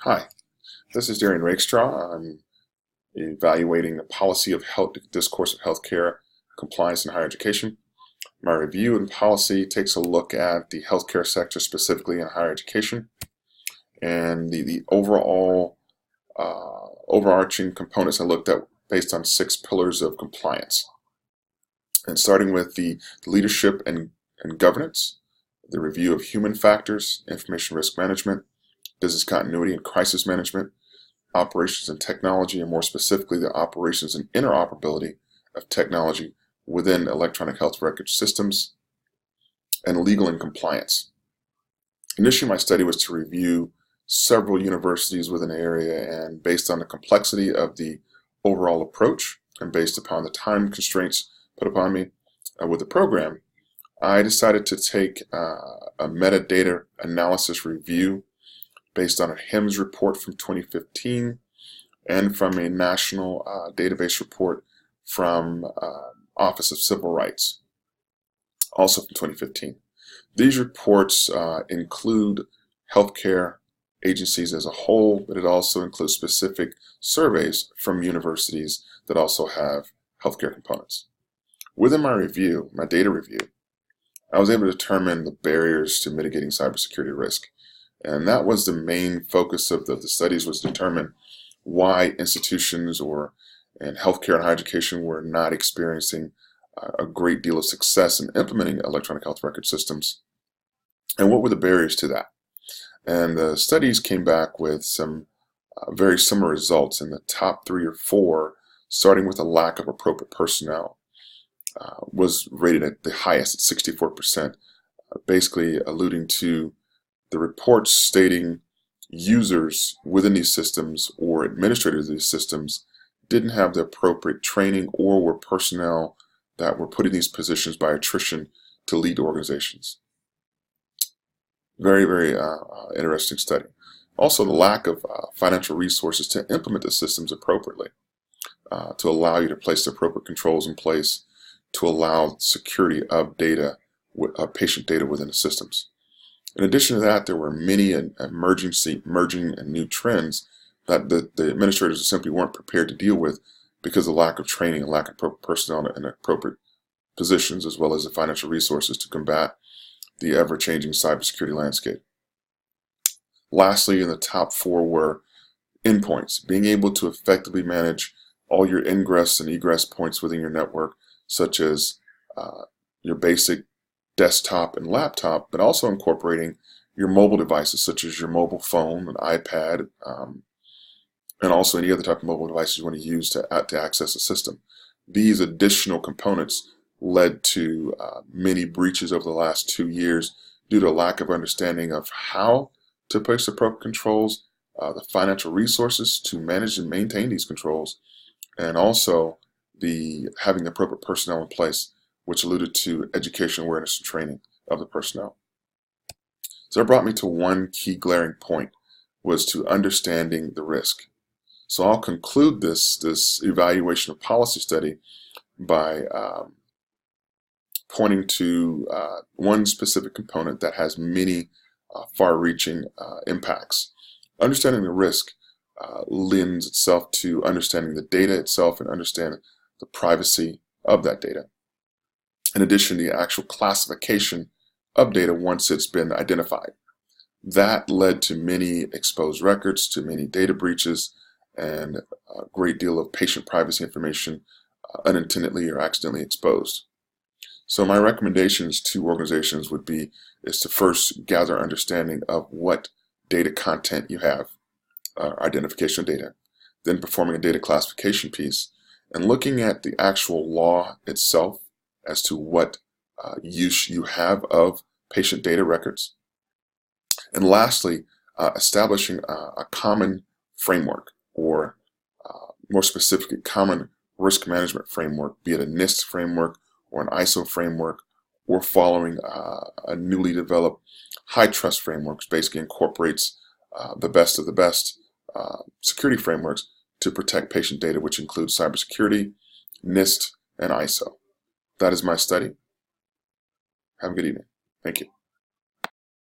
Hi, this is Darian Rakestraw. I'm evaluating the policy of health discourse of healthcare compliance in higher education. My review and policy takes a look at the healthcare sector, specifically in higher education, and the overall overarching components I looked at based on 6 pillars of compliance. And starting with the leadership and governance, the review of human factors, information risk management, business continuity and crisis management, operations and technology, and more specifically, the operations and interoperability of technology within electronic health record systems, and legal and compliance. Initially, my study was to review several universities within the area, and based on the complexity of the overall approach and based upon the time constraints put upon me with the program, I decided to take a metadata analysis review based on a HIMSS report from 2015 and from a national database report from Office of Civil Rights, also from 2015. These reports include healthcare agencies as a whole, but it also includes specific surveys from universities that also have healthcare components. Within my review, my data review, I was able to determine the barriers to mitigating cybersecurity risk. And that was the main focus of the studies, was to determine why institutions and healthcare and higher education were not experiencing a great deal of success in implementing electronic health record systems, and what were the barriers to that. And the studies came back with some very similar results. In the top 3 or 4, starting with a lack of appropriate personnel, was rated at the highest at 64%, basically alluding to the reports stating users within these systems or administrators of these systems didn't have the appropriate training or were personnel that were put in these positions by attrition to lead organizations. Very, very interesting study. Also, the lack of financial resources to implement the systems appropriately, to allow you to place the appropriate controls in place to allow security of data, patient data within the systems. In addition to that, there were many emerging and new trends that the administrators simply weren't prepared to deal with because of lack of training and lack of appropriate personnel in appropriate positions, as well as the financial resources to combat the ever-changing cybersecurity landscape. Lastly, in the top 4 were endpoints, being able to effectively manage all your ingress and egress points within your network, such as your basic desktop and laptop, but also incorporating your mobile devices such as your mobile phone, an iPad, and also any other type of mobile devices you want to use to access the system. These additional components led to many breaches over the last 2 years due to a lack of understanding of how to place appropriate controls, the financial resources to manage and maintain these controls, and also having the appropriate personnel in place, which alluded to education, awareness, and training of the personnel. So that brought me to one key glaring point, was to understanding the risk. So I'll conclude this evaluation of policy study by pointing to one specific component that has many far-reaching impacts. Understanding the risk lends itself to understanding the data itself and understanding the privacy of that data. In addition, the actual classification of data once it's been identified. That led to many exposed records, to many data breaches, and a great deal of patient privacy information unintendedly or accidentally exposed. So my recommendations to organizations would be is to first gather understanding of what data content you have, identification of data, then performing a data classification piece, and looking at the actual law itself as to what use you have of patient data records. And lastly, establishing a common framework, or more specifically, common risk management framework, be it a NIST framework or an ISO framework, or following a newly developed high trust framework, which basically incorporates the best of the best security frameworks to protect patient data, which includes cybersecurity, NIST, and ISO. That is my study. Have a good evening. Thank you.